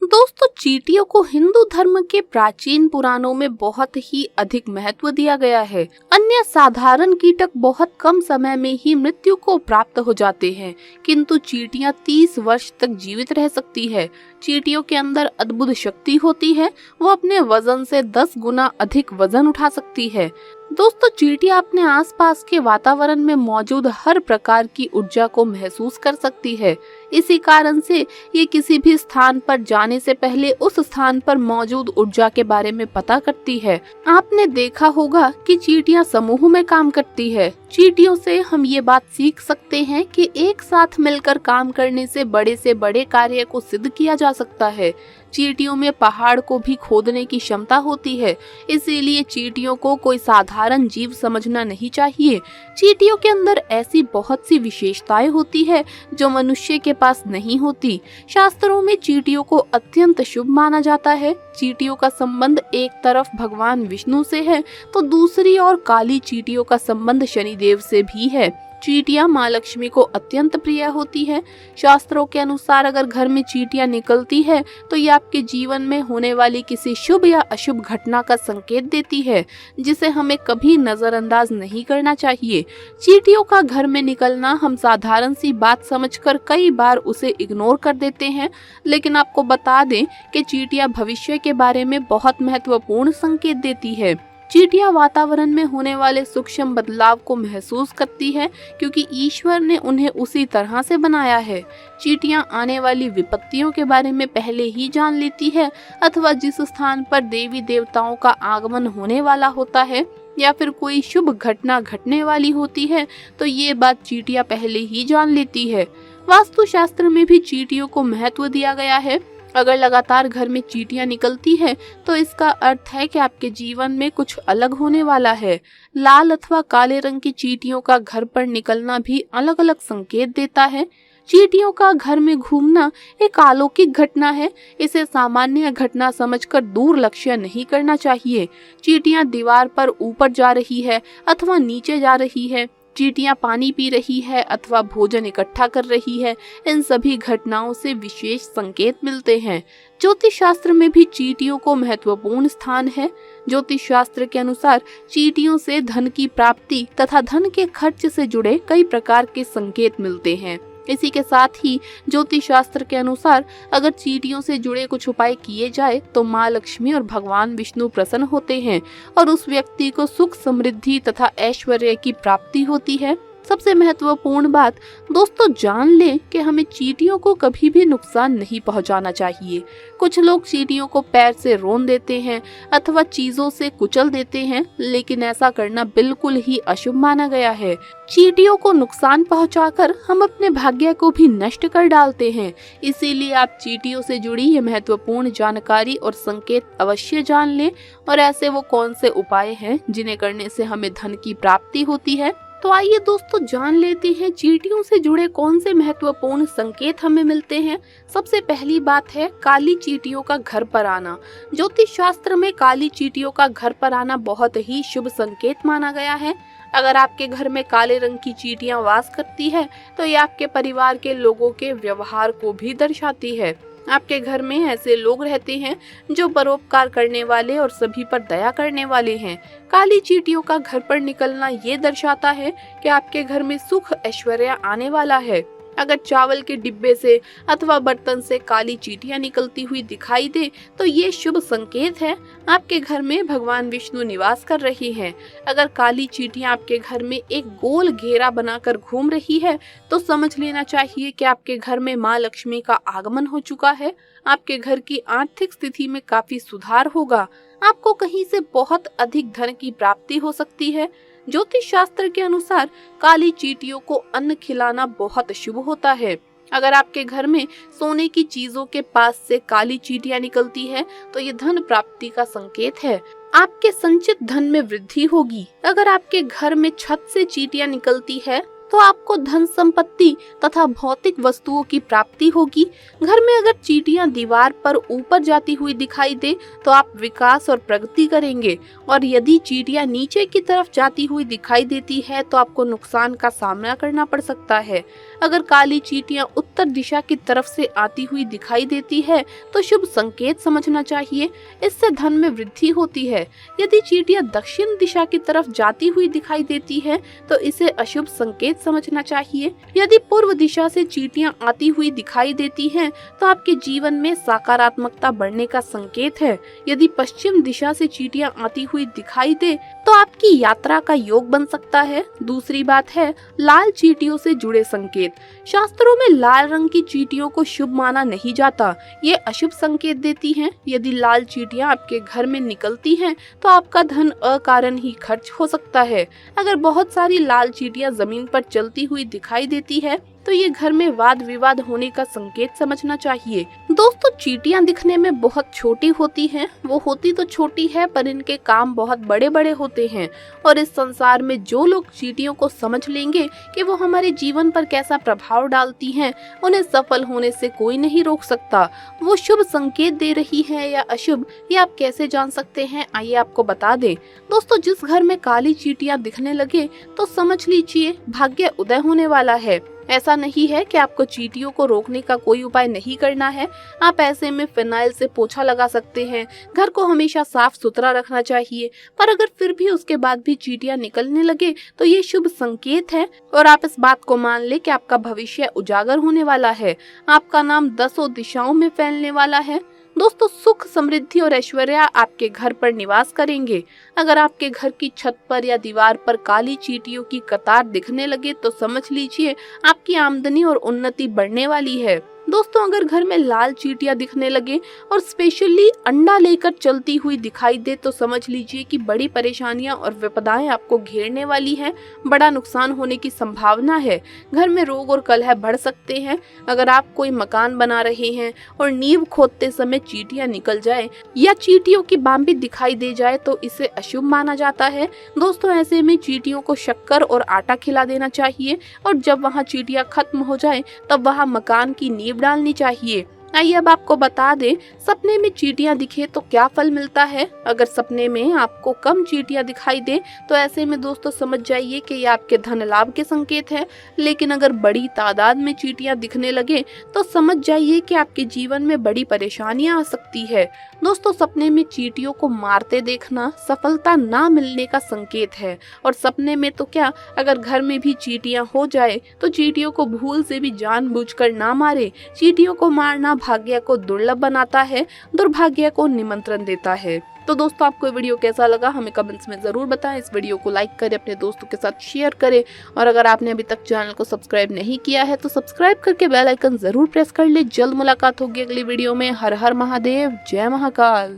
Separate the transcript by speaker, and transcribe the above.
Speaker 1: दोस्तों, चींटियों को हिंदू धर्म के प्राचीन पुराणों में बहुत ही अधिक महत्व दिया गया है। अन्य साधारण कीटक बहुत कम समय में ही मृत्यु को प्राप्त हो जाते हैं, किंतु चींटियां 30 वर्ष तक जीवित रह सकती है। चींटियों के अंदर अद्भुत शक्ति होती है, वो अपने वजन से 10 गुना अधिक वजन उठा सकती है। दोस्तों, चींटियां अपने आसपास के वातावरण में मौजूद हर प्रकार की ऊर्जा को महसूस कर सकती है। इसी कारण से ये किसी भी स्थान पर जाने से पहले उस स्थान पर मौजूद ऊर्जा के बारे में पता करती है। आपने देखा होगा कि चींटियां समूह में काम करती है। चींटियों से हम ये बात सीख सकते हैं कि एक साथ मिलकर काम करने से बड़े कार्य को सिद्ध किया जा सकता है। चींटियों में पहाड़ को भी खोदने की क्षमता होती है, इसीलिए चींटियों को कोई साधारण जीव समझना नहीं चाहिए। चींटियों के अंदर ऐसी बहुत सी विशेषताएं होती है जो मनुष्य के पास नहीं होती। शास्त्रों में चींटियों को अत्यंत शुभ माना जाता है। चींटियों का संबंध एक तरफ भगवान विष्णु से है, तो दूसरी ओर काली चींटियों का संबंध शनिदेव से भी है। चींटियां माँ लक्ष्मी को अत्यंत प्रिय होती है। शास्त्रों के अनुसार अगर घर में चींटियां निकलती है तो ये आपके जीवन में होने वाली किसी शुभ या अशुभ घटना का संकेत देती है, जिसे हमें कभी नजरअंदाज नहीं करना चाहिए। चींटियों का घर में निकलना हम साधारण सी बात समझकर कई बार उसे इग्नोर कर देते हैं, लेकिन आपको बता दें कि चींटियां भविष्य के बारे में बहुत महत्वपूर्ण संकेत देती है। चींटियां वातावरण में होने वाले सूक्ष्म बदलाव को महसूस करती है, क्योंकि ईश्वर ने उन्हें उसी तरह से बनाया है। चींटियां आने वाली विपत्तियों के बारे में पहले ही जान लेती है, अथवा जिस स्थान पर देवी देवताओं का आगमन होने वाला होता है या फिर कोई शुभ घटना घटने वाली होती है, तो ये बात चींटियां पहले ही जान लेती है। वास्तुशास्त्र में भी चींटियों को महत्व दिया गया है। अगर लगातार घर में चींटियां निकलती है तो इसका अर्थ है कि आपके जीवन में कुछ अलग होने वाला है। लाल अथवा काले रंग की चींटियों का घर पर निकलना भी अलग अलग संकेत देता है। चींटियों का घर में घूमना एक अलौकिक घटना है। इसे सामान्य घटना समझकर दूर लक्ष्य नहीं करना चाहिए। चींटियां दीवार पर ऊपर जा रही है अथवा नीचे जा रही है, चींटियां पानी पी रही है अथवा भोजन इकट्ठा कर रही है, इन सभी घटनाओं से विशेष संकेत मिलते हैं। ज्योतिष शास्त्र में भी चींटियों को महत्वपूर्ण स्थान है। ज्योतिष शास्त्र के अनुसार चींटियों से धन की प्राप्ति तथा धन के खर्च से जुड़े कई प्रकार के संकेत मिलते हैं। इसी के साथ ही ज्योतिष शास्त्र के अनुसार अगर चींटियों से जुड़े कुछ उपाय किए जाए तो माँ लक्ष्मी और भगवान विष्णु प्रसन्न होते हैं और उस व्यक्ति को सुख समृद्धि तथा ऐश्वर्य की प्राप्ति होती है। सबसे महत्वपूर्ण बात दोस्तों, जान लें कि हमें चींटियों को कभी भी नुकसान नहीं पहुंचाना चाहिए। कुछ लोग चींटियों को पैर से रौंद देते हैं अथवा चीजों से कुचल देते हैं, लेकिन ऐसा करना बिल्कुल ही अशुभ माना गया है। चींटियों को नुकसान पहुंचाकर हम अपने भाग्य को भी नष्ट कर डालते हैं। इसीलिए आप चींटियों से जुड़ी ये महत्वपूर्ण जानकारी और संकेत अवश्य जान लें। और ऐसे वो कौन से उपाय हैं जिन्हें करने से हमें धन की प्राप्ति होती है। तो आइए दोस्तों, जान लेते हैं चींटियों से जुड़े कौन से महत्वपूर्ण संकेत हमें मिलते हैं। सबसे पहली बात है काली चींटियों का घर पर आना। ज्योतिष शास्त्र में काली चींटियों का घर पर आना बहुत ही शुभ संकेत माना गया है। अगर आपके घर में काले रंग की चींटियां वास करती है तो ये आपके परिवार के लोगों के व्यवहार को भी दर्शाती है। आपके घर में ऐसे लोग रहते हैं जो परोपकार करने वाले और सभी पर दया करने वाले हैं। काली चींटियों का घर पर निकलना ये दर्शाता है कि आपके घर में सुख ऐश्वर्य आने वाला है। अगर चावल के डिब्बे से अथवा बर्तन से काली चींटियां निकलती हुई दिखाई दे तो ये शुभ संकेत है, आपके घर में भगवान विष्णु निवास कर रहे हैं। अगर काली चींटियां आपके घर में एक गोल घेरा बनाकर घूम रही है तो समझ लेना चाहिए कि आपके घर में माँ लक्ष्मी का आगमन हो चुका है। आपके घर की आर्थिक स्थिति में काफी सुधार होगा। आपको कहीं से बहुत अधिक धन की प्राप्ति हो सकती है। ज्योतिष शास्त्र के अनुसार काली चींटियों को अन्न खिलाना बहुत शुभ होता है। अगर आपके घर में सोने की चीजों के पास से काली चींटियां निकलती है तो ये धन प्राप्ति का संकेत है। आपके संचित धन में वृद्धि होगी। अगर आपके घर में छत से चींटियां निकलती है तो आपको धन संपत्ति तथा भौतिक वस्तुओं की प्राप्ति होगी। घर में अगर चींटियां दीवार पर ऊपर जाती हुई दिखाई दे तो आप विकास और प्रगति करेंगे, और यदि चींटियां नीचे की तरफ जाती हुई दिखाई देती है तो आपको नुकसान का सामना करना पड़ सकता है। अगर काली चींटियां उत्तर दिशा की तरफ से आती हुई दिखाई देती है तो शुभ संकेत समझना चाहिए, इससे धन में वृद्धि होती है। यदि चींटियां दक्षिण दिशा की तरफ जाती हुई दिखाई देती है तो इसे अशुभ संकेत समझना चाहिए। यदि पूर्व दिशा से चींटियां आती हुई दिखाई देती हैं तो आपके जीवन में सकारात्मकता बढ़ने का संकेत है। यदि पश्चिम दिशा से चींटियां आती हुई दिखाई दे तो आपकी यात्रा का योग बन सकता है। दूसरी बात है लाल चींटियों से जुड़े संकेत। शास्त्रों में लाल रंग की चींटियों को शुभ माना नहीं जाता, ये अशुभ संकेत देती हैं। यदि लाल चींटियां आपके घर में निकलती हैं तो आपका धन अकारण ही खर्च हो सकता है। अगर बहुत सारी लाल चींटियां जमीन पर चलती हुई दिखाई देती है तो ये घर में वाद विवाद होने का संकेत समझना चाहिए। दोस्तों, चींटियां दिखने में बहुत छोटी होती हैं, वो होती तो छोटी है पर इनके काम बहुत बड़े बड़े होते हैं, और इस संसार में जो लोग चींटियों को समझ लेंगे कि वो हमारे जीवन पर कैसा प्रभाव डालती हैं, उन्हें सफल होने से कोई नहीं रोक सकता। वो शुभ संकेत दे रही है या अशुभ, ये आप कैसे जान सकते हैं, आइए आपको बता दें। दोस्तों, जिस घर में काली चींटियां दिखने लगे तो समझ लीजिए भाग्य उदय होने वाला है। ऐसा नहीं है कि आपको चींटियों को रोकने का कोई उपाय नहीं करना है। आप ऐसे में फिनाइल से पोछा लगा सकते हैं। घर को हमेशा साफ सुथरा रखना चाहिए, पर अगर फिर भी उसके बाद भी चींटियां निकलने लगे तो ये शुभ संकेत है, और आप इस बात को मान ले कि आपका भविष्य उजागर होने वाला है। आपका नाम 10 दिशाओं में फैलने वाला है। दोस्तों, सुख, समृद्धि और ऐश्वर्य आपके घर पर निवास करेंगे। अगर आपके घर की छत पर या दीवार पर काली चींटियों की कतार दिखने लगे तो समझ लीजिए आपकी आमदनी और उन्नति बढ़ने वाली है। दोस्तों, अगर घर में लाल चींटियां दिखने लगे और स्पेशली अंडा लेकर चलती हुई दिखाई दे तो समझ लीजिए कि बड़ी परेशानियां और विपदाएं आपको घेरने वाली हैं। बड़ा नुकसान होने की संभावना है। घर में रोग और कलह बढ़ सकते हैं। अगर आप कोई मकान बना रहे हैं और नींव खोदते समय चींटियां निकल जाए या चींटियों की बाम्बी दिखाई दे जाए तो इसे अशुभ माना जाता है। दोस्तों, ऐसे में चींटियों को शक्कर और आटा खिला देना चाहिए, और जब वहाँ चींटियां खत्म हो जाए तब वहाँ मकान की नींव डालनी चाहिए। आइए अब आपको बता दें, सपने में चींटियां दिखे तो क्या फल मिलता है। अगर सपने में आपको कम चींटियां दिखाई दे तो ऐसे में दोस्तों समझ जाइए कि ये आपके धन लाभ के संकेत है। लेकिन अगर बड़ी तादाद में चींटियां दिखने लगे तो समझ जाइए कि आपके जीवन में बड़ी परेशानियां आ सकती है। दोस्तों, सपने में चींटियों को मारते देखना सफलता ना मिलने का संकेत है, और सपने में तो क्या, अगर घर में भी चींटियां हो जाए तो चींटियों को भूल से भी जानबूझकर ना मारे। चींटियों को मारना भाग्य को दुर्लभ बनाता है, दुर्भाग्य को निमंत्रण देता है। तो दोस्तों, आपको ये वीडियो कैसा लगा हमें कमेंट्स में जरूर बताएं। इस वीडियो को लाइक करें, अपने दोस्तों के साथ शेयर करें, और अगर आपने अभी तक चैनल को सब्सक्राइब नहीं किया है तो सब्सक्राइब करके बेल आइकन जरूर प्रेस कर ले। जल्द मुलाकात होगी अगली वीडियो में। हर हर महादेव, जय महाकाल।